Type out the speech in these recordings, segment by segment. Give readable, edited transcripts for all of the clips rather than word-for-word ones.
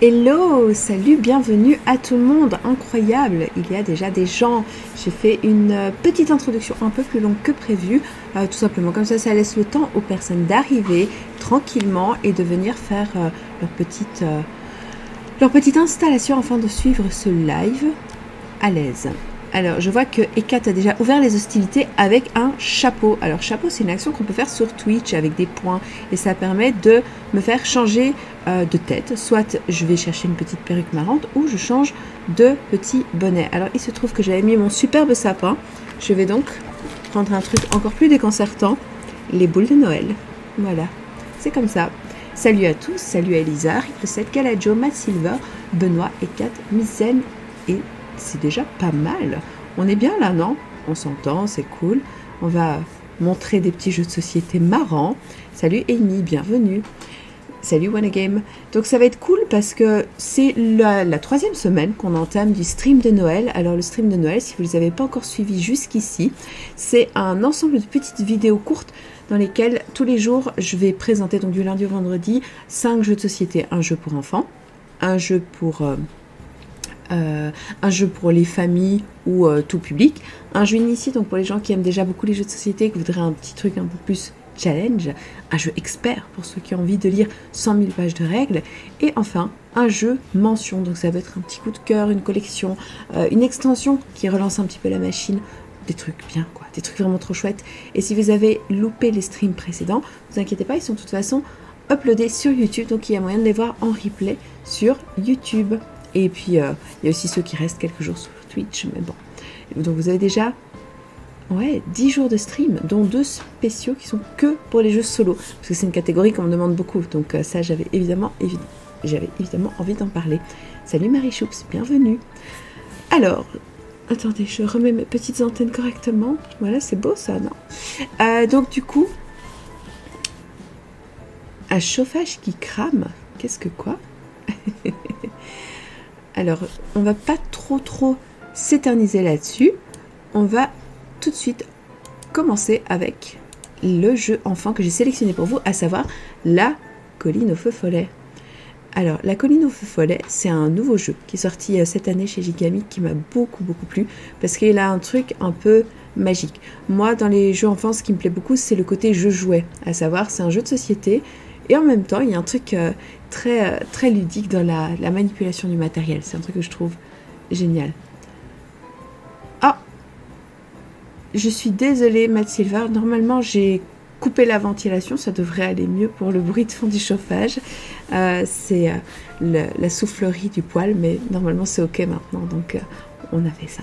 Hello, salut, bienvenue à tout le monde, incroyable, il y a déjà des gens. J'ai fait une petite introduction un peu plus longue que prévu, tout simplement comme ça laisse le temps aux personnes d'arriver tranquillement et de venir faire leur petite installation afin de suivre ce live à l'aise. Alors, je vois que Ekat a déjà ouvert les hostilités avec un chapeau. Alors, chapeau, c'est une action qu'on peut faire sur Twitch avec des points. Et ça permet de me faire changer de tête. Soit je vais chercher une petite perruque marrante ou je change de petit bonnet. Alors, il se trouve que j'avais mis mon superbe sapin. Je vais donc prendre un truc encore plus déconcertant. Les boules de Noël. Voilà, c'est comme ça. Salut à tous, salut à Elisa, Rick7, Galadjo, Matt Silver, Benoît, Ekat, Mizen et... c'est déjà pas mal. On est bien là, non? On s'entend, c'est cool. On va montrer des petits jeux de société marrants. Salut Amy, bienvenue. Salut Wanagame. Donc ça va être cool parce que c'est la troisième semaine qu'on entame du stream de Noël. Alors le stream de Noël, si vous ne les avez pas encore suivis jusqu'ici, c'est un ensemble de petites vidéos courtes dans lesquelles tous les jours je vais présenter, donc du lundi au vendredi, 5 jeux de société. Un jeu pour enfants, un jeu pour les familles ou tout public, un jeu initié donc pour les gens qui aiment déjà beaucoup les jeux de société, qui voudraient un petit truc un peu plus challenge, un jeu expert pour ceux qui ont envie de lire 100 000 pages de règles, et enfin un jeu mention, donc ça va être un petit coup de cœur, une collection, une extension qui relance un petit peu la machine, des trucs bien quoi, des trucs vraiment trop chouettes. Et si vous avez loupé les streams précédents, ne vous inquiétez pas, ils sont de toute façon uploadés sur YouTube, donc il y a moyen de les voir en replay sur YouTube. Et puis, il y a aussi ceux qui restent quelques jours sur Twitch, mais bon. Donc, vous avez déjà 10 jours de stream, dont 2 spéciaux qui sont que pour les jeux solo. Parce que c'est une catégorie qu'on me demande beaucoup. Donc, ça, j'avais évidemment envie d'en parler. Salut Marie Choups, bienvenue. Alors, attendez, je remets mes petites antennes correctement. Voilà, c'est beau ça, non? Donc, du coup, un chauffage qui crame. Qu'est-ce que quoi? Alors, on va pas trop s'éterniser là-dessus. On va tout de suite commencer avec le jeu enfant que j'ai sélectionné pour vous, à savoir la colline au feu follet. Alors, la colline au feu follet, c'est un nouveau jeu qui est sorti cette année chez Gigami qui m'a beaucoup plu parce qu'il a un truc un peu magique. Moi, dans les jeux enfants, ce qui me plaît beaucoup, c'est le côté jeu jouet, à savoir, c'est un jeu de société et en même temps, il y a un truc très ludique dans la manipulation du matériel. C'est un truc que je trouve génial. Ah, je suis désolée, Matt Silver. Normalement, j'ai coupé la ventilation. Ça devrait aller mieux pour le bruit de fond du chauffage. C'est la soufflerie du poêle, mais normalement, c'est OK maintenant. Donc, on a fait ça.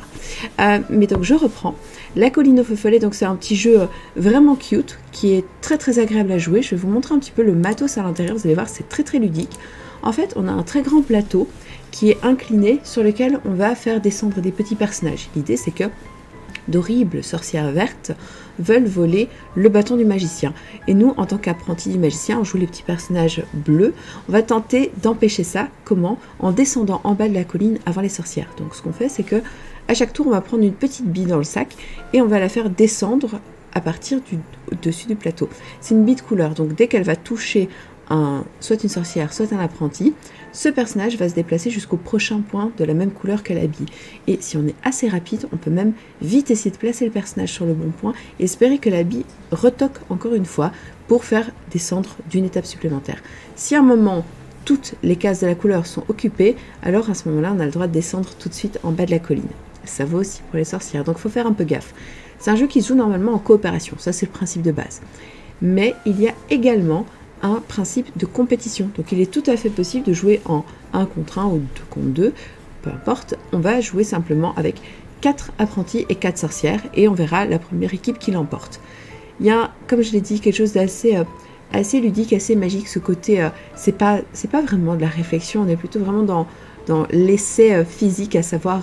Mais donc, je reprends. La colline au feu follet, donc c'est un petit jeu vraiment cute, qui est très agréable à jouer. Je vais vous montrer un petit peu le matos à l'intérieur. Vous allez voir, c'est très ludique. En fait, on a un très grand plateau qui est incliné, sur lequel on va faire descendre des petits personnages. L'idée, c'est que d'horribles sorcières vertes veulent voler le bâton du magicien. Et nous, en tant qu'apprentis du magicien, on joue les petits personnages bleus. On va tenter d'empêcher ça. Comment? En descendant en bas de la colline avant les sorcières. Donc ce qu'on fait, c'est que à chaque tour, on va prendre une petite bille dans le sac et on va la faire descendre à partir du dessus du plateau. C'est une bille de couleur, donc dès qu'elle va toucher soit une sorcière, soit un apprenti, ce personnage va se déplacer jusqu'au prochain point de la même couleur que la bille. Et si on est assez rapide, on peut même vite essayer de placer le personnage sur le bon point et espérer que la bille retoque encore une fois pour faire descendre d'une étape supplémentaire. Si à un moment, toutes les cases de la couleur sont occupées, alors à ce moment-là, on a le droit de descendre tout de suite en bas de la colline. Ça vaut aussi pour les sorcières, donc il faut faire un peu gaffe. C'est un jeu qui se joue normalement en coopération, ça c'est le principe de base. Mais il y a également un principe de compétition. Donc il est tout à fait possible de jouer en 1 contre 1 ou 2 contre 2, peu importe. On va jouer simplement avec 4 apprentis et 4 sorcières et on verra la première équipe qui l'emporte. Il y a, comme je l'ai dit, quelque chose d'assez assez ludique, assez magique. Ce côté, c'est pas vraiment de la réflexion, on est plutôt vraiment dans l'essai physique, à savoir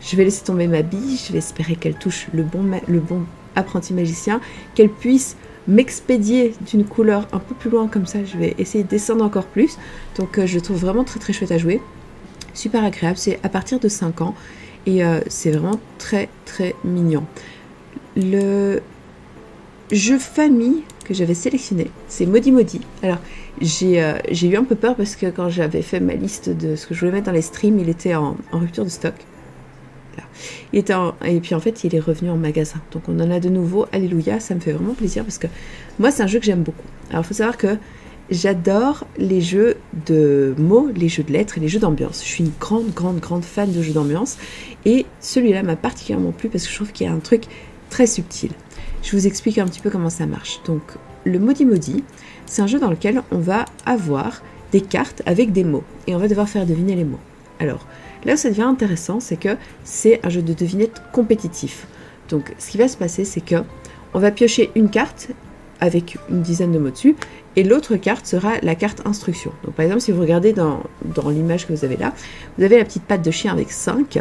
je vais laisser tomber ma bille, je vais espérer qu'elle touche le bon apprenti magicien, qu'elle puisse m'expédier d'une couleur un peu plus loin, comme ça je vais essayer de descendre encore plus. Donc je le trouve vraiment très chouette à jouer, super agréable, c'est à partir de 5 ans et c'est vraiment très mignon. Le jeu famille que j'avais sélectionné, c'est Maudit Maudit. Alors, j'ai eu un peu peur parce que quand j'avais fait ma liste de ce que je voulais mettre dans les streams, il était en rupture de stock. Là. Et puis en fait, il est revenu en magasin. Donc on en a de nouveau, alléluia, ça me fait vraiment plaisir parce que moi, c'est un jeu que j'aime beaucoup. Alors, il faut savoir que j'adore les jeux de mots, les jeux de lettres et les jeux d'ambiance. Je suis une grande fan de jeux d'ambiance. Et celui-là m'a particulièrement plu parce que je trouve qu'il y a un truc très subtil. Je vous explique un petit peu comment ça marche. Donc, le Maudit Maudit, c'est un jeu dans lequel on va avoir des cartes avec des mots. Et on va devoir faire deviner les mots. Alors, là où ça devient intéressant, c'est que c'est un jeu de devinette compétitif. Donc, ce qui va se passer, c'est que on va piocher une carte avec une dizaine de mots dessus, et l'autre carte sera la carte instruction. Donc par exemple, si vous regardez dans l'image que vous avez là, vous avez la petite patte de chien avec 5,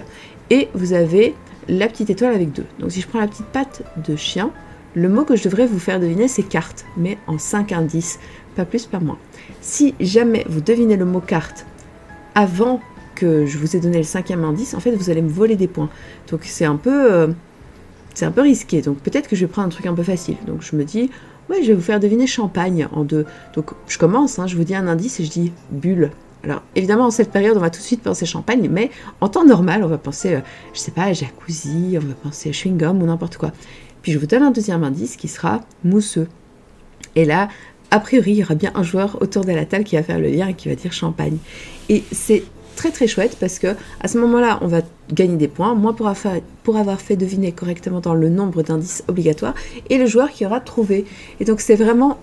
et vous avez la petite étoile avec 2. Donc si je prends la petite patte de chien, le mot que je devrais vous faire deviner, c'est carte, mais en 5 indices, pas plus, pas moins. Si jamais vous devinez le mot carte avant que je vous ai donné le 5e indice, en fait, vous allez me voler des points. Donc c'est un peu risqué. Donc peut-être que je vais prendre un truc un peu facile. Donc je me dis, ouais, je vais vous faire deviner champagne en 2. Donc je commence, je vous dis un indice et je dis bulle. Alors évidemment, en cette période, on va tout de suite penser champagne, mais en temps normal, on va penser, je sais pas, jacuzzi, on va penser chewing-gum ou n'importe quoi. Puis je vous donne un deuxième indice qui sera mousseux. Et là, a priori, il y aura bien un joueur autour de la table qui va faire le lien et qui va dire champagne. Et c'est très chouette parce que à ce moment-là, on va gagner des points, moi pour avoir fait deviner correctement dans le nombre d'indices obligatoires, et le joueur qui aura trouvé. Et donc c'est vraiment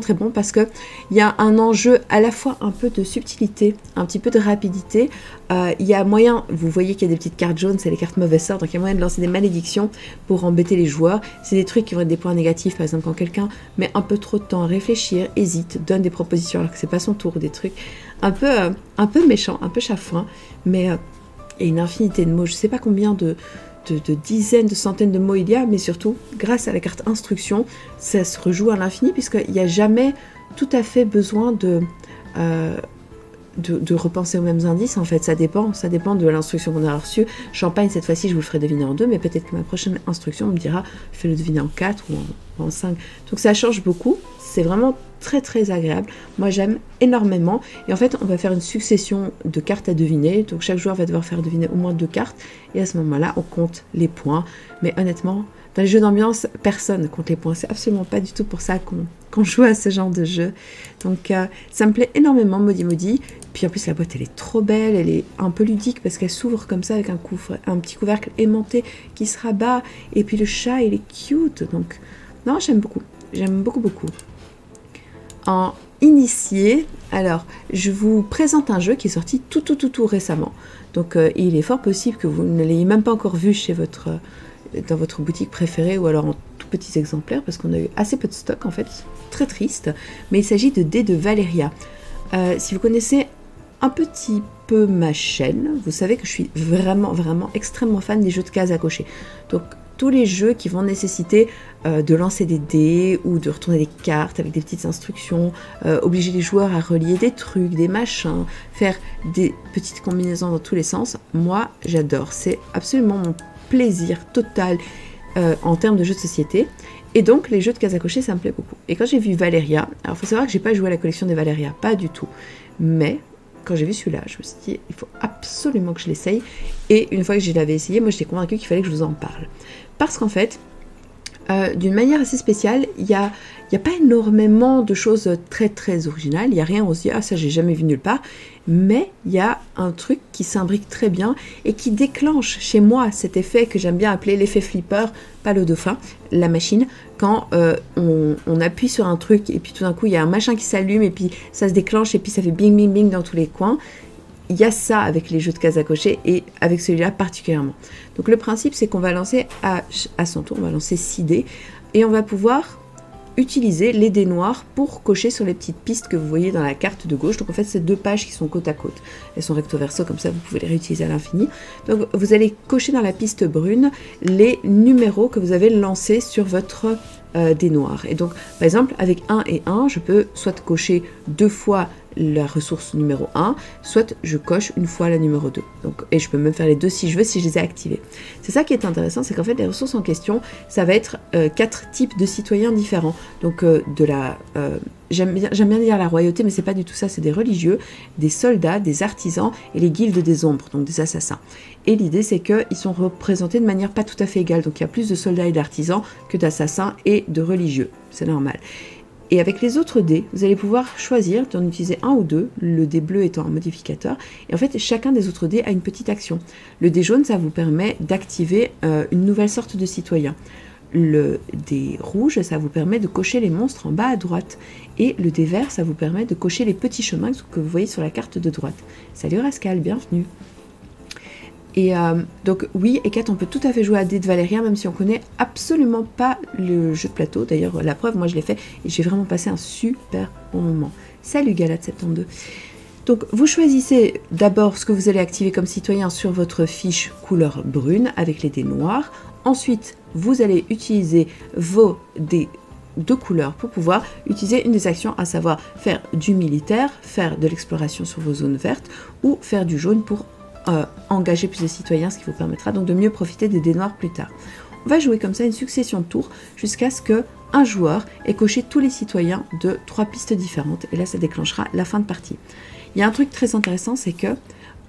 très bon parce que il y a un enjeu à la fois un peu de subtilité, un petit peu de rapidité. Il y a moyen, vous voyez qu'il y a des petites cartes jaunes, c'est les cartes mauvais sort, donc il y a moyen de lancer des malédictions pour embêter les joueurs. C'est des trucs qui vont être des points négatifs, par exemple quand quelqu'un met un peu trop de temps à réfléchir, hésite, donne des propositions alors que c'est pas son tour, des trucs un peu méchants, un peu chafouins, mais il y a une infinité de mots. Je ne sais pas combien de dizaines, de centaines de mots il y a, mais surtout, grâce à la carte instruction, ça se rejoue à l'infini, puisqu'il n'y a jamais tout à fait besoin de repenser aux mêmes indices. En fait, ça dépend de l'instruction qu'on a reçue. Champagne, cette fois-ci, je vous le ferai deviner en 2, mais peut-être que ma prochaine instruction me dira, fais-le deviner en 4 ou en 5. Donc ça change beaucoup, c'est vraiment très agréable. Moi j'aime énormément, et en fait on va faire une succession de cartes à deviner, donc chaque joueur va devoir faire deviner au moins 2 cartes, et à ce moment là on compte les points. Mais honnêtement, dans les jeux d'ambiance, personne ne compte les points, c'est absolument pas du tout pour ça qu'on joue à ce genre de jeu. Donc ça me plaît énormément, Maudit Maudit. Puis en plus la boîte elle est trop belle, elle est un peu ludique parce qu'elle s'ouvre comme ça avec un petit couvercle aimanté qui se rabat, et puis le chat il est cute, donc non, j'aime beaucoup. En initié, alors je vous présente un jeu qui est sorti tout récemment. Donc il est fort possible que vous ne l'ayez même pas encore vu dans votre boutique préférée, ou alors en tout petits exemplaires, parce qu'on a eu assez peu de stock en fait, très triste. Mais il s'agit de Dés de Valéria. Si vous connaissez un petit peu ma chaîne, vous savez que je suis vraiment extrêmement fan des jeux de cases à cocher. Donc tous les jeux qui vont nécessiter de lancer des dés ou de retourner des cartes avec des petites instructions, obliger les joueurs à relier des trucs, des machins, faire des petites combinaisons dans tous les sens, moi j'adore. C'est absolument mon plaisir total en termes de jeux de société. Et donc les jeux de cases à cocher, ça me plaît beaucoup. Et quand j'ai vu Valéria, alors il faut savoir que j'ai pas joué à la collection des Valéria, pas du tout, mais quand j'ai vu celui-là, je me suis dit, il faut absolument que je l'essaye. Et une fois que je l'avais essayé, moi j'étais convaincue qu'il fallait que je vous en parle. Parce qu'en fait, d'une manière assez spéciale, il n'y a pas énormément de choses très originales. Il n'y a rien où on se dit, ah ça j'ai jamais vu nulle part. Mais il y a un truc qui s'imbrique très bien et qui déclenche chez moi cet effet que j'aime bien appeler l'effet flipper, pas le dauphin, la machine. Quand on appuie sur un truc et puis tout d'un coup il y a un machin qui s'allume et puis ça se déclenche et puis ça fait bing dans tous les coins. Il y a ça avec les jeux de cases à cocher et avec celui-là particulièrement. Donc le principe c'est qu'on va lancer à son tour, on va lancer 6 dés et on va pouvoir utiliser les dés noirs pour cocher sur les petites pistes que vous voyez dans la carte de gauche. Donc en fait c'est 2 pages qui sont côte à côte. Elles sont recto verso, comme ça vous pouvez les réutiliser à l'infini. Donc vous allez cocher dans la piste brune les numéros que vous avez lancés sur votre des noirs. Et donc, par exemple, avec 1 et 1, je peux soit cocher 2 fois la ressource numéro 1, soit je coche une fois la numéro 2. Donc, et je peux même faire les deux si je veux, si je les ai activés. C'est ça qui est intéressant, c'est qu'en fait, les ressources en question, ça va être 4 types de citoyens différents. Donc, j'aime bien dire la royauté, mais c'est pas du tout ça, c'est des religieux, des soldats, des artisans et les guildes des ombres, donc des assassins. Et l'idée, c'est qu'ils sont représentés de manière pas tout à fait égale. Donc, il y a plus de soldats et d'artisans que d'assassins et de religieux. C'est normal. Et avec les autres dés, vous allez pouvoir choisir d'en utiliser un ou deux, le dé bleu étant un modificateur. Et en fait, chacun des autres dés a une petite action. Le dé jaune, ça vous permet d'activer une nouvelle sorte de citoyen. Le dé rouge, ça vous permet de cocher les monstres en bas à droite. Et le dé vert, ça vous permet de cocher les petits chemins que vous voyez sur la carte de droite. Salut Rascal, bienvenue. Et donc oui, Eket, on peut tout à fait jouer à Dés de Valéria, même si on connaît absolument pas le jeu de plateau. D'ailleurs, la preuve, moi je l'ai fait et j'ai vraiment passé un super bon moment. Salut Galate72. Donc vous choisissez d'abord ce que vous allez activer comme citoyen sur votre fiche couleur brune avec les dés noirs. Ensuite, vous allez utiliser vos dés de couleurs pour pouvoir utiliser une des actions, à savoir faire du militaire, faire de l'exploration sur vos zones vertes ou faire du jaune pour engager plus de citoyens, ce qui vous permettra donc de mieux profiter des dés noirs plus tard. On va jouer comme ça une succession de tours jusqu'à ce qu'un joueur ait coché tous les citoyens de 3 pistes différentes et là ça déclenchera la fin de partie. Il y a un truc très intéressant, c'est que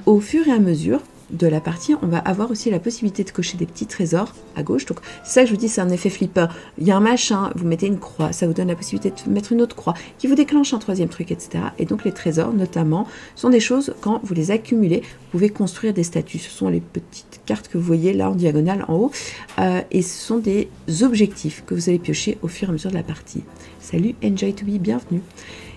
au fur et à mesure de la partie, on va avoir aussi la possibilité de cocher des petits trésors à gauche. Donc c'est ça que je vous dis, c'est un effet flipper. Il y a un machin, vous mettez une croix, ça vous donne la possibilité de mettre une autre croix qui vous déclenche un troisième truc, etc. Et donc les trésors, notamment, sont des choses, quand vous les accumulez, vous pouvez construire des statues. Ce sont les petites cartes que vous voyez là en diagonale en haut. Et ce sont des objectifs que vous allez piocher au fur et à mesure de la partie. Salut Enjoy to be, bienvenue.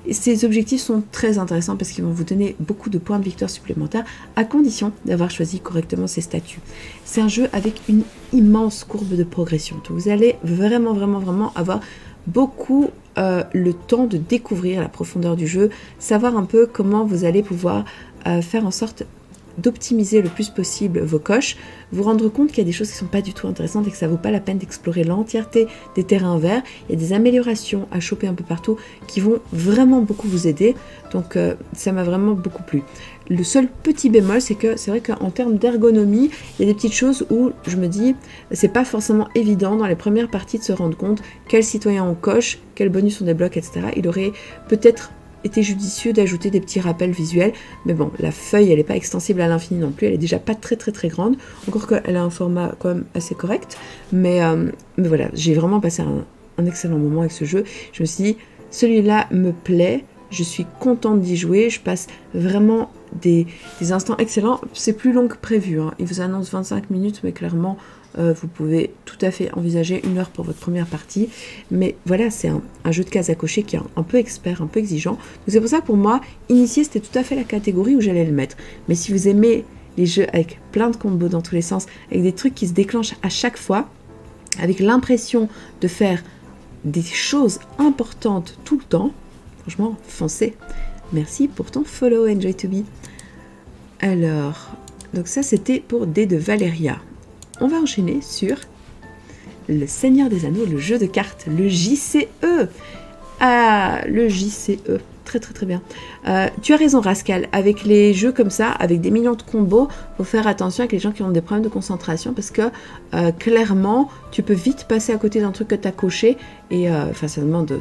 Et ces objectifs sont très intéressants parce qu'ils vont vous donner beaucoup de points de victoire supplémentaires à condition d'avoir choisi correctement ces statuts. C'est un jeu avec une immense courbe de progression. Donc vous allez vraiment avoir beaucoup le temps de découvrir la profondeur du jeu, savoir un peu comment vous allez pouvoir faire en sorte d'optimiser le plus possible vos coches, vous rendre compte qu'il y a des choses qui ne sont pas du tout intéressantes et que ça ne vaut pas la peine d'explorer l'entièreté des terrains verts. Il y a des améliorations à choper un peu partout qui vont vraiment beaucoup vous aider, donc ça m'a vraiment beaucoup plu. Le seul petit bémol, c'est que c'est vrai qu'en termes d'ergonomie, il y a des petites choses où je me dis, c'est pas forcément évident dans les premières parties de se rendre compte quel citoyen on coche, quel bonus on débloque, etc. Il aurait peut-être était judicieux d'ajouter des petits rappels visuels, mais bon, la feuille elle n'est pas extensible à l'infini non plus, elle est déjà pas très grande, encore qu'elle a un format quand même assez correct, mais voilà, j'ai vraiment passé un excellent moment avec ce jeu. Je me suis dit, celui-là me plaît, je suis contente d'y jouer, je passe vraiment des instants excellents. C'est plus long que prévu, hein. Il vous annonce 25 minutes, mais clairement vous pouvez tout à fait envisager 1 heure pour votre première partie, mais voilà, c'est un jeu de cases à cocher qui est un peu expert, un peu exigeant, donc c'est pour ça que pour moi, initié c'était tout à fait la catégorie où j'allais le mettre. Mais si vous aimez les jeux avec plein de combos dans tous les sens, avec des trucs qui se déclenchent à chaque fois, avec l'impression de faire des choses importantes tout le temps, franchement, foncez. Merci pour ton follow, Enjoy to be. Alors, donc ça c'était pour Dés de Valéria. On va enchaîner sur le Seigneur des Anneaux, le jeu de cartes, le JCE. Ah, le JCE, très bien. Tu as raison Rascal, avec les jeux comme ça, avec des millions de combos, faut faire attention avec les gens qui ont des problèmes de concentration parce que clairement, tu peux vite passer à côté d'un truc que tu as coché et ça demande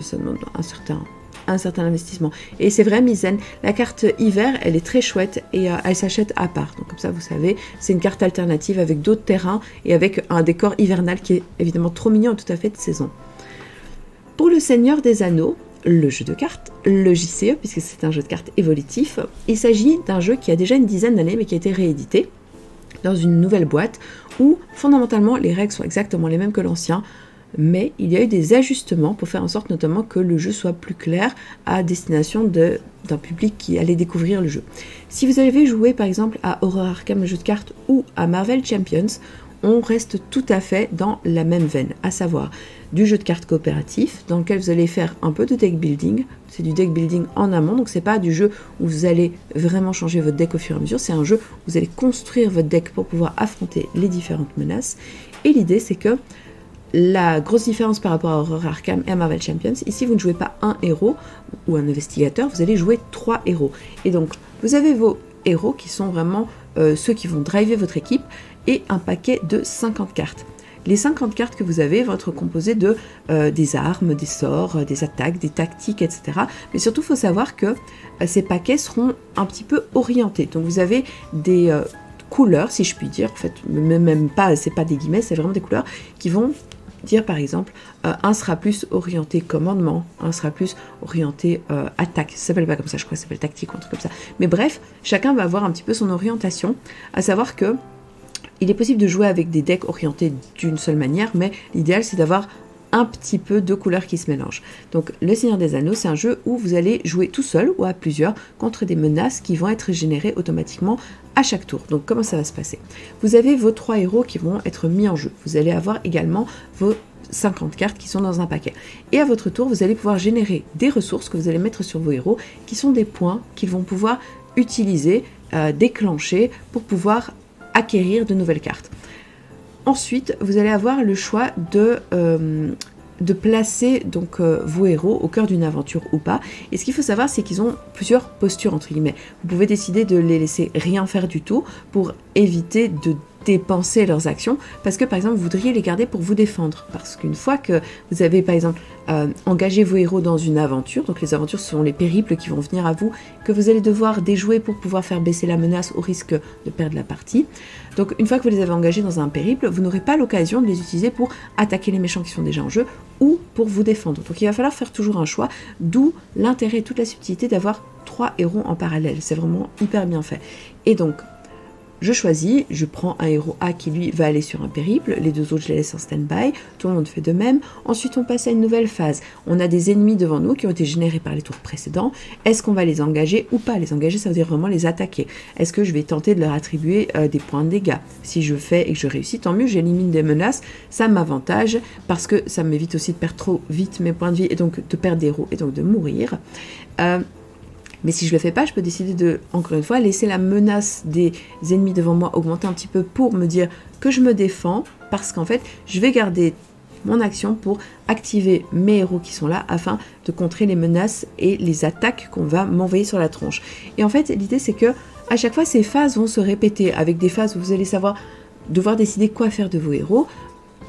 un certain investissement. Et c'est vrai, Misen, la carte hiver, elle est très chouette et elle s'achète à part. Donc comme ça, vous savez, c'est une carte alternative avec d'autres terrains et avec un décor hivernal qui est évidemment trop mignon et tout à fait de saison. Pour le Seigneur des Anneaux, le jeu de cartes, le JCE, puisque c'est un jeu de cartes évolutif, il s'agit d'un jeu qui a déjà une dizaine d'années mais qui a été réédité dans une nouvelle boîte où fondamentalement les règles sont exactement les mêmes que l'ancien, mais il y a eu des ajustements pour faire en sorte notamment que le jeu soit plus clair à destination d'un public qui allait découvrir le jeu. Si vous avez joué par exemple à Horror Arkham, le jeu de cartes, ou à Marvel Champions, on reste tout à fait dans la même veine, à savoir du jeu de cartes coopératif dans lequel vous allez faire un peu de deck building. C'est du deck building en amont, donc c'est pas du jeu où vous allez vraiment changer votre deck au fur et à mesure, c'est un jeu où vous allez construire votre deck pour pouvoir affronter les différentes menaces. Et l'idée c'est que la grosse différence par rapport à Horror Arkham et à Marvel Champions, ici vous ne jouez pas un héros ou un investigateur, vous allez jouer 3 héros. Et donc vous avez vos héros qui sont vraiment ceux qui vont driver votre équipe et un paquet de 50 cartes. Les 50 cartes que vous avez vont être composées de des armes, des sorts, des attaques, des tactiques, etc. Mais surtout, il faut savoir que ces paquets seront un petit peu orientés. Donc vous avez des couleurs, si je puis dire, en fait, même pas, c'est pas des guillemets, c'est vraiment des couleurs qui vont dire par exemple, un sera plus orienté commandement, un sera plus orienté attaque, ça s'appelle pas comme ça, je crois que ça s'appelle tactique ou un truc comme ça. Mais bref, chacun va avoir un petit peu son orientation, à savoir que il est possible de jouer avec des decks orientés d'une seule manière, mais l'idéal c'est d'avoir un petit peu de couleurs qui se mélangent. Donc le Seigneur des Anneaux, c'est un jeu où vous allez jouer tout seul ou à plusieurs contre des menaces qui vont être générées automatiquement à chaque tour. Donc comment ça va se passer? Vous avez vos 3 héros qui vont être mis en jeu. Vous allez avoir également vos 50 cartes qui sont dans un paquet. Et à votre tour, vous allez pouvoir générer des ressources que vous allez mettre sur vos héros, qui sont des points qu'ils vont pouvoir utiliser, déclencher pour pouvoir acquérir de nouvelles cartes. Ensuite, vous allez avoir le choix de placer donc vos héros au cœur d'une aventure ou pas. Et ce qu'il faut savoir, c'est qu'ils ont plusieurs postures entre guillemets. Vous pouvez décider de les laisser rien faire du tout pour éviter de dépenser leurs actions, parce que par exemple vous voudriez les garder pour vous défendre, parce qu'une fois que vous avez par exemple engagé vos héros dans une aventure, donc les aventures ce sont les périples qui vont venir à vous, que vous allez devoir déjouer pour pouvoir faire baisser la menace au risque de perdre la partie. Donc une fois que vous les avez engagés dans un périple, vous n'aurez pas l'occasion de les utiliser pour attaquer les méchants qui sont déjà en jeu ou pour vous défendre. Donc il va falloir faire toujours un choix, d'où l'intérêt et toute la subtilité d'avoir 3 héros en parallèle. C'est vraiment hyper bien fait. Et donc je choisis, je prends un héros A qui lui va aller sur un périple, les 2 autres je les laisse en stand-by, tout le monde fait de même. Ensuite on passe à une nouvelle phase, on a des ennemis devant nous qui ont été générés par les tours précédents, est-ce qu'on va les engager ou pas? Les engager ça veut dire vraiment les attaquer, est-ce que je vais tenter de leur attribuer des points de dégâts? Si je fais et que je réussis, tant mieux, j'élimine des menaces, ça m'avantage parce que ça m'évite aussi de perdre trop vite mes points de vie et donc de perdre des héros et donc de mourir. Mais si je le fais pas, je peux décider de, encore une fois, laisser la menace des ennemis devant moi augmenter un petit peu pour me dire que je me défends, parce qu'en fait, je vais garder mon action pour activer mes héros qui sont là afin de contrer les menaces et les attaques qu'on va m'envoyer sur la tronche. Et en fait, l'idée c'est que à chaque fois, ces phases vont se répéter avec des phases où vous allez devoir décider quoi faire de vos héros.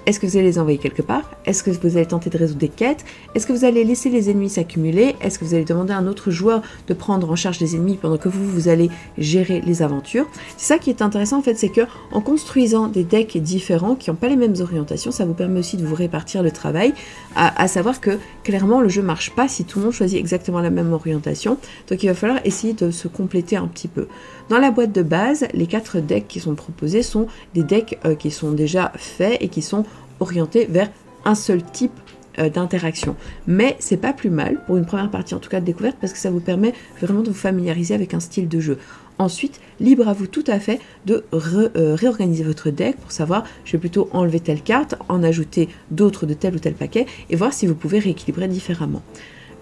Est-ce que vous allez les envoyer quelque part? Est-ce que vous allez tenter de résoudre des quêtes? Est-ce que vous allez laisser les ennemis s'accumuler? Est-ce que vous allez demander à un autre joueur de prendre en charge les ennemis pendant que vous allez gérer les aventures? C'est ça qui est intéressant en fait, c'est que en construisant des decks différents qui n'ont pas les mêmes orientations, ça vous permet aussi de vous répartir le travail, à savoir que clairement le jeu marche pas si tout le monde choisit exactement la même orientation, donc il va falloir essayer de se compléter un petit peu. Dans la boîte de base, les 4 decks qui sont proposés sont des decks qui sont déjà faits et qui sont orientés vers un seul type d'interaction. Mais c'est pas plus mal pour une première partie en tout cas de découverte, parce que ça vous permet vraiment de vous familiariser avec un style de jeu. Ensuite, libre à vous tout à fait de réorganiser votre deck pour savoir, je vais plutôt enlever telle carte, en ajouter d'autres de tel ou tel paquet et voir si vous pouvez rééquilibrer différemment.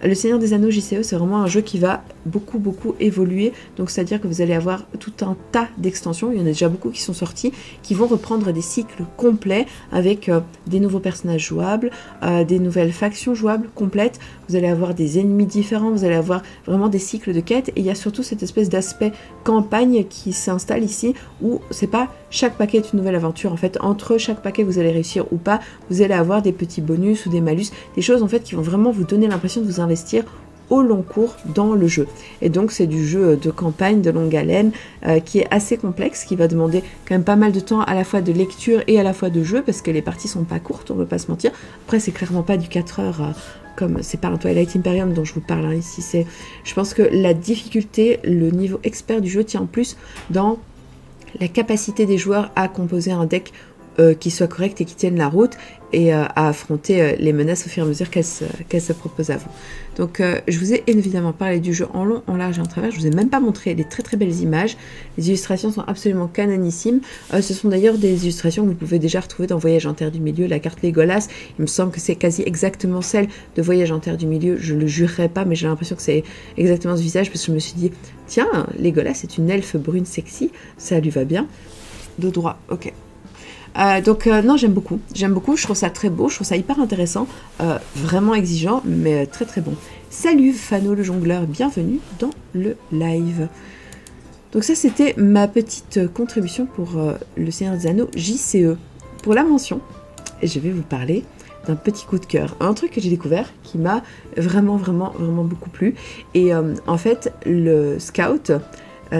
Le Seigneur des Anneaux JCE, c'est vraiment un jeu qui va beaucoup évoluer, donc c'est-à-dire que vous allez avoir tout un tas d'extensions, il y en a déjà beaucoup qui sont sortis, qui vont reprendre des cycles complets avec des nouveaux personnages jouables, des nouvelles factions jouables complètes, vous allez avoir des ennemis différents, vous allez avoir vraiment des cycles de quêtes, et il y a surtout cette espèce d'aspect campagne qui s'installe ici, où c'est pas chaque paquet est une nouvelle aventure, en fait, entre chaque paquet vous allez réussir ou pas, vous allez avoir des petits bonus ou des malus, des choses en fait qui vont vraiment vous donner l'impression de vous investir au long cours dans le jeu. Et donc c'est du jeu de campagne, de longue haleine, qui est assez complexe, qui va demander quand même pas mal de temps à la fois de lecture et à la fois de jeu, parce que les parties sont pas courtes, on ne veut pas se mentir. Après c'est clairement pas du 4 heures, comme c'est pas un Twilight Imperium dont je vous parle hein, ici. Je pense que la difficulté, le niveau expert du jeu tient plus dans la capacité des joueurs à composer un deck qui soit correct et qui tienne la route, et à affronter les menaces au fur et à mesure qu'elles se proposent à vous. Donc je vous ai évidemment parlé du jeu en long, en large et en travers, je vous ai même pas montré les très belles images, les illustrations sont absolument canonissimes, ce sont d'ailleurs des illustrations que vous pouvez déjà retrouver dans Voyage en Terre du Milieu, la carte Legolas, il me semble que c'est quasi exactement celle de Voyage en Terre du Milieu, je le jurerai pas, mais j'ai l'impression que c'est exactement ce visage, parce que je me suis dit, tiens, Legolas c'est une elfe brune sexy, ça lui va bien, de droit, ok. Non, j'aime beaucoup, je trouve ça très beau, je trouve ça hyper intéressant, vraiment exigeant, mais très très bon. Salut Fano le jongleur, bienvenue dans le live. Donc ça c'était ma petite contribution pour le Seigneur des Anneaux JCE. Pour la mention, je vais vous parler d'un petit coup de cœur, un truc que j'ai découvert qui m'a vraiment beaucoup plu. Et en fait le Scout,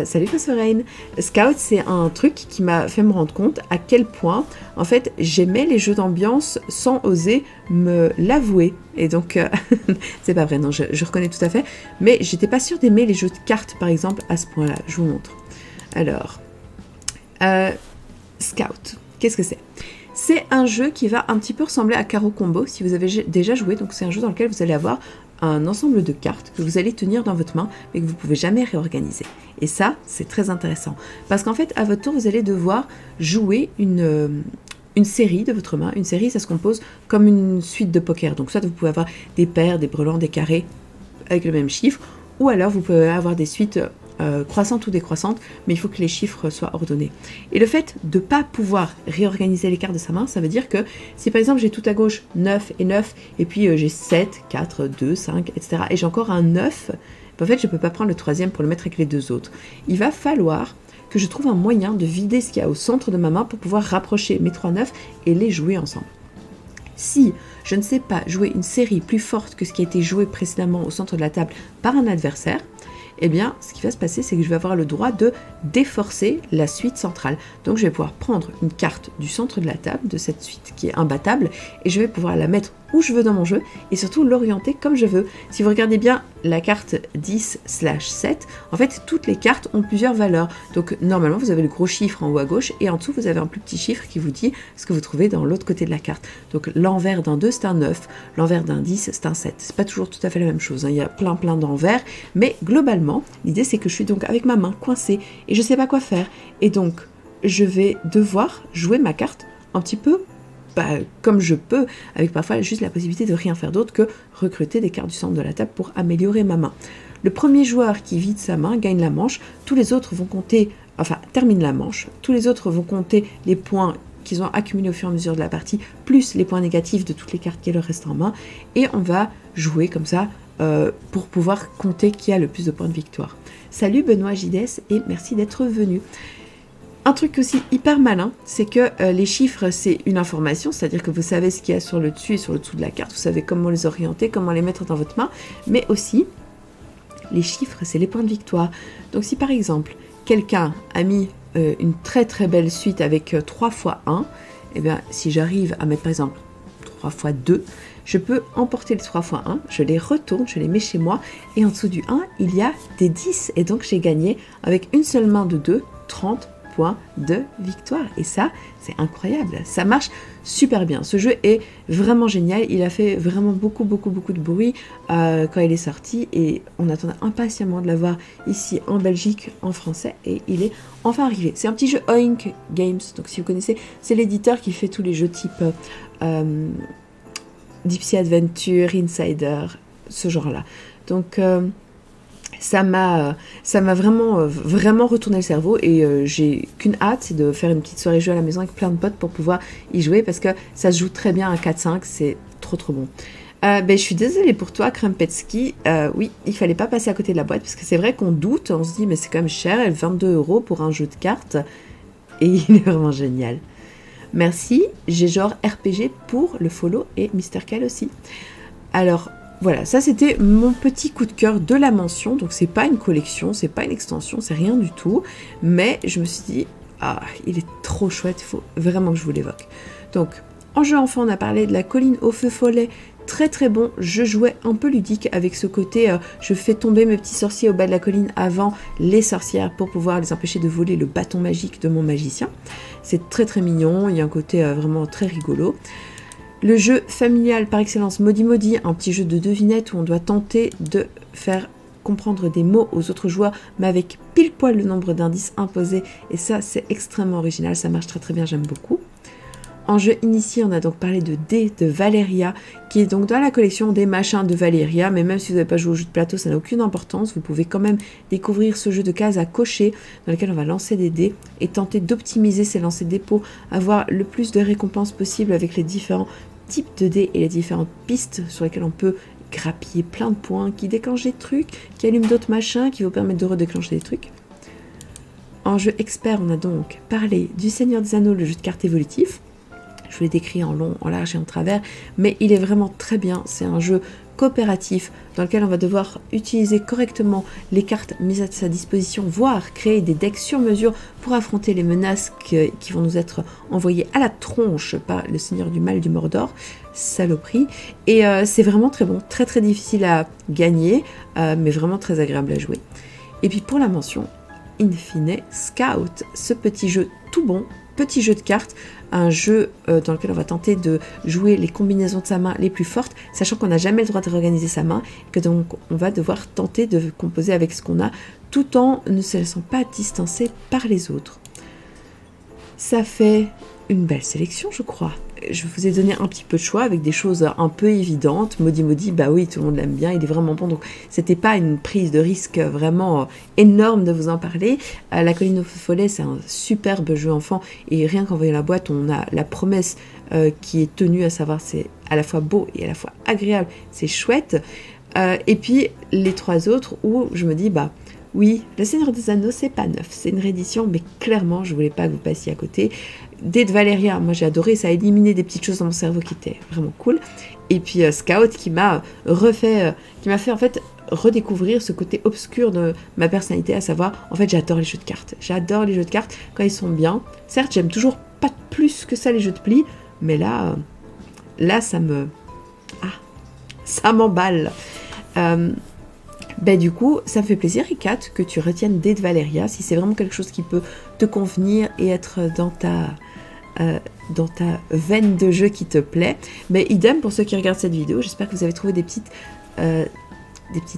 salut Phosphorane. Scout, c'est un truc qui m'a fait me rendre compte à quel point, en fait, j'aimais les jeux d'ambiance sans oser me l'avouer. Et donc, c'est pas vrai, non, je reconnais tout à fait. Mais j'étais pas sûre d'aimer les jeux de cartes, par exemple, à ce point-là. Je vous montre. Alors, Scout, qu'est-ce que c'est? C'est un jeu qui va un petit peu ressembler à Caro Combo, si vous avez déjà joué. Donc, c'est un jeu dans lequel vous allez avoir un ensemble de cartes que vous allez tenir dans votre main mais que vous ne pouvez jamais réorganiser. Et ça, c'est très intéressant. Parce qu'en fait, à votre tour, vous allez devoir jouer une série de votre main. Une série, ça se compose comme une suite de poker. Donc soit vous pouvez avoir des paires, des brelans, des carrés avec le même chiffre, ou alors vous pouvez avoir des suites croissantes ou décroissantes, mais il faut que les chiffres soient ordonnés. Et le fait de ne pas pouvoir réorganiser les cartes de sa main, ça veut dire que si par exemple j'ai tout à gauche 9 et 9, et puis j'ai 7, 4, 2, 5, etc., et j'ai encore un 9, en fait je ne peux pas prendre le troisième pour le mettre avec les deux autres. Il va falloir que je trouve un moyen de vider ce qu'il y a au centre de ma main pour pouvoir rapprocher mes 3 9 et les jouer ensemble. Si je ne sais pas jouer une série plus forte que ce qui a été joué précédemment au centre de la table par un adversaire, eh bien, ce qui va se passer, c'est que je vais avoir le droit de déforcer la suite centrale. Donc, je vais pouvoir prendre une carte du centre de la table, de cette suite qui est imbattable, et je vais pouvoir la mettre où je veux dans mon jeu, et surtout l'orienter comme je veux. Si vous regardez bien la carte 10/7, en fait, toutes les cartes ont plusieurs valeurs. Donc, normalement, vous avez le gros chiffre en haut à gauche, et en dessous, vous avez un plus petit chiffre qui vous dit ce que vous trouvez dans l'autre côté de la carte. Donc, l'envers d'un 2, c'est un 9, l'envers d'un 10, c'est un 7. C'est pas toujours tout à fait la même chose, hein. Il y a plein d'envers, mais globalement, l'idée, c'est que je suis donc avec ma main coincée, et je sais pas quoi faire. Et donc, je vais devoir jouer ma carte un petit peu comme je peux, avec parfois juste la possibilité de rien faire d'autre que recruter des cartes du centre de la table pour améliorer ma main. Le premier joueur qui vide sa main gagne la manche, tous les autres vont compter, enfin termine la manche, tous les autres vont compter les points qu'ils ont accumulés au fur et à mesure de la partie, plus les points négatifs de toutes les cartes qui leur restent en main, et on va jouer comme ça pour pouvoir compter qui a le plus de points de victoire. Salut Benoît JDS et merci d'être venu. Un truc aussi hyper malin, c'est que les chiffres, c'est une information, c'est-à-dire que vous savez ce qu'il y a sur le dessus et sur le dessous de la carte, vous savez comment les orienter, comment les mettre dans votre main, mais aussi, les chiffres, c'est les points de victoire. Donc si par exemple, quelqu'un a mis une très belle suite avec 3 x 1, et bien si j'arrive à mettre par exemple 3 x 2, je peux emporter les 3 x 1, je les retourne, je les mets chez moi, et en dessous du 1, il y a des 10, et donc j'ai gagné avec une seule main de 2, 30 points de victoire. Et ça, c'est incroyable. Ça marche super bien. Ce jeu est vraiment génial. Il a fait vraiment beaucoup de bruit quand il est sorti et on attendait impatiemment de l'avoir ici en Belgique, en français, et il est enfin arrivé. C'est un petit jeu Oink Games. Donc si vous connaissez, c'est l'éditeur qui fait tous les jeux type Deep Sea Adventure, Insider, ce genre-là. Donc ça m'a vraiment retourné le cerveau et j'ai qu'une hâte, c'est de faire une petite soirée jeu à la maison avec plein de potes pour pouvoir y jouer parce que ça se joue très bien à 4-5, c'est trop bon. Je suis désolée pour toi, Krempetsky. Oui, il fallait pas passer à côté de la boîte parce que c'est vrai qu'on doute, on se dit mais c'est quand même cher, 22 € pour un jeu de cartes et il est vraiment génial. Merci, j'ai genre RPG pour le follow et Mr. Cal aussi. Alors, voilà, ça c'était mon petit coup de cœur de la mention, donc c'est pas une collection, c'est pas une extension, c'est rien du tout, mais je me suis dit, ah, il est trop chouette, il faut vraiment que je vous l'évoque. Donc, en jeu enfant, on a parlé de la colline au feu follet, très bon, je jouais un peu ludique avec ce côté, je fais tomber mes petits sorciers au bas de la colline avant les sorcières pour pouvoir les empêcher de voler le bâton magique de mon magicien. C'est très mignon, il y a un côté vraiment très rigolo. Le jeu familial par excellence, Modi Modi, un petit jeu de devinette où on doit tenter de faire comprendre des mots aux autres joueurs, mais avec pile poil le nombre d'indices imposés, et ça c'est extrêmement original, ça marche très bien, j'aime beaucoup. En jeu initié, on a donc parlé de dés de Valeria, qui est donc dans la collection des machins de Valeria, mais même si vous n'avez pas joué au jeu de plateau, ça n'a aucune importance. Vous pouvez quand même découvrir ce jeu de cases à cocher, dans lequel on va lancer des dés et tenter d'optimiser ces lancers de dés pour avoir le plus de récompenses possible avec les différents types de dés et les différentes pistes sur lesquelles on peut grappiller plein de points, qui déclenchent des trucs, qui allument d'autres machins, qui vous permettent de redéclencher des trucs. En jeu expert, on a donc parlé du Seigneur des Anneaux, le jeu de cartes évolutif. Je vous l'ai décrit en long, en large et en travers, mais il est vraiment très bien. C'est un jeu coopératif dans lequel on va devoir utiliser correctement les cartes mises à sa disposition, voire créer des decks sur mesure pour affronter les menaces qui vont nous être envoyées à la tronche par le Seigneur du Mal du Mordor, saloperie. Et c'est vraiment très bon, très très difficile à gagner, mais vraiment très agréable à jouer. Et puis pour la mention, in fine, Scout, ce petit jeu tout bon, petit jeu de cartes, un jeu dans lequel on va tenter de jouer les combinaisons de sa main les plus fortes, sachant qu'on n'a jamais le droit de réorganiser sa main, que donc on va devoir tenter de composer avec ce qu'on a, tout en ne se laissant pas distancer par les autres. Ça fait une belle sélection, je crois. Je vous ai donné un petit peu de choix avec des choses un peu évidentes. Maudit, bah oui, tout le monde l'aime bien, il est vraiment bon. Donc, c'était pas une prise de risque vraiment énorme de vous en parler. La Colline au Follet, c'est un superbe jeu enfant. Et rien qu'en voyant la boîte, on a la promesse qui est tenue, à savoir c'est à la fois beau et à la fois agréable. C'est chouette. Et puis, les trois autres où je me dis, bah oui, le Seigneur des Anneaux, c'est pas neuf. C'est une réédition, mais clairement, je voulais pas que vous passiez à côté. Dés de Valeria, moi j'ai adoré, ça a éliminé des petites choses dans mon cerveau qui étaient vraiment cool. Et puis Scout qui m'a fait en fait redécouvrir ce côté obscur de ma personnalité, à savoir, en fait j'adore les jeux de cartes. J'adore les jeux de cartes quand ils sont bien. Certes, j'aime toujours pas plus que ça les jeux de pli, mais là ça m'emballe. Du coup, ça me fait plaisir, Ikat, que tu retiennes Dés de Valeria, si c'est vraiment quelque chose qui peut te convenir et être dans ta veine de jeu qui te plaît. Mais idem pour ceux qui regardent cette vidéo, j'espère que vous avez trouvé des petites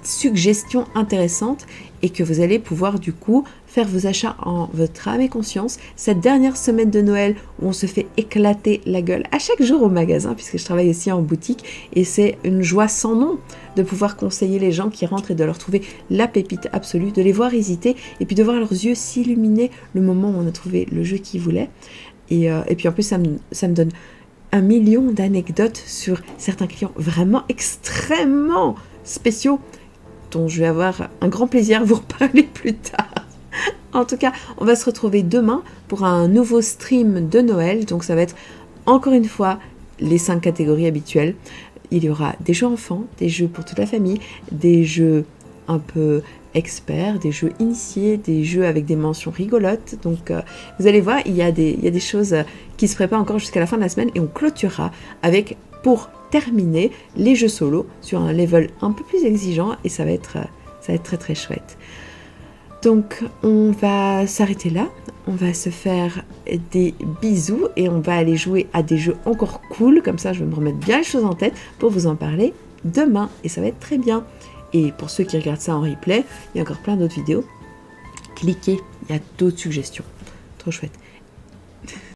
suggestions intéressantes et que vous allez pouvoir du coup faire vos achats en votre âme et conscience cette dernière semaine de Noël où on se fait éclater la gueule à chaque jour au magasin, puisque je travaille aussi en boutique et c'est une joie sans nom de pouvoir conseiller les gens qui rentrent et de leur trouver la pépite absolue, de les voir hésiter et puis de voir leurs yeux s'illuminer le moment où on a trouvé le jeu qu'ils voulaient. Et puis en plus ça me donne 1 million d'anecdotes sur certains clients vraiment extrêmement spéciaux dont je vais avoir un grand plaisir à vous reparler plus tard. En tout cas, on va se retrouver demain pour un nouveau stream de Noël. Donc ça va être encore une fois les 5 catégories habituelles. Il y aura des jeux enfants, des jeux pour toute la famille, des jeux un peu experts, des jeux initiés, des jeux avec des mentions rigolotes. Donc vous allez voir, il y a des choses qui se préparent encore jusqu'à la fin de la semaine et on clôturera avec, pour terminer, les jeux solo sur un level un peu plus exigeant et ça va être très très chouette. Donc on va s'arrêter là, on va se faire des bisous et on va aller jouer à des jeux encore cool, comme ça je vais me remettre bien les choses en tête pour vous en parler demain et ça va être très bien. Et pour ceux qui regardent ça en replay, il y a encore plein d'autres vidéos. Cliquez, il y a d'autres suggestions. Trop chouette.